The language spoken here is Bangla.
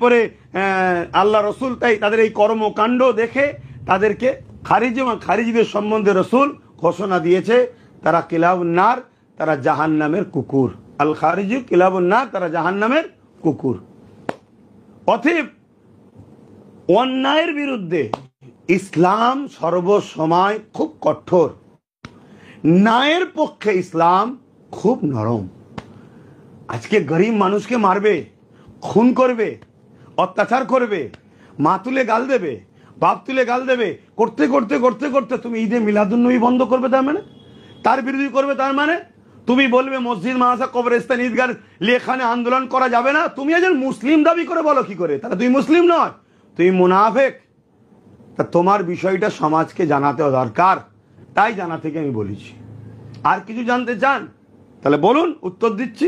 পরে আল্লাহ রসুল তাই তাদের এই কর্মকাণ্ড দেখে তাদেরকে খারিজিদের সম্বন্ধে রসুল ঘোষণা দিয়েছে তারা কিলাবুন্নার, তারা জাহান্নামের কুকুর। আল খারিজি কিলাবুন্নার, তারা জাহান্নামের কুকুর। অতএব অন্যায়ের বিরুদ্ধে ইসলাম সর্বসময় খুব কঠোর, ন্যায়ের পক্ষে ইসলাম খুব নরম। আজকে গরিব মানুষকে মারবে, খুন করবে, অত্যাচার করবে, মা তুলে গাল দেবে, বাপ তুলে গাল দেবে, করতে করতে করতে করতে তুমি ঈদে মিলাদুন্নবী বন্ধ করবে, তার মানে তার বিরোধী করবে, তার মানে তুমি বলবে মসজিদ মাদ্রাসা কবরস্থান ঈদগাহ এখানে আন্দোলন করা যাবে না। তুমি একজন মুসলিম দাবি করে বলো কি করে? তাহলে তুমি মুসলিম নয়, তুমি মুনাফেক। তা তোমার বিষয়টা সমাজকে জানাতে দরকার, তাই জানা থেকে আমি বলেছি। আর কিছু জানতে চান তাহলে বলুন, উত্তর দিচ্ছি।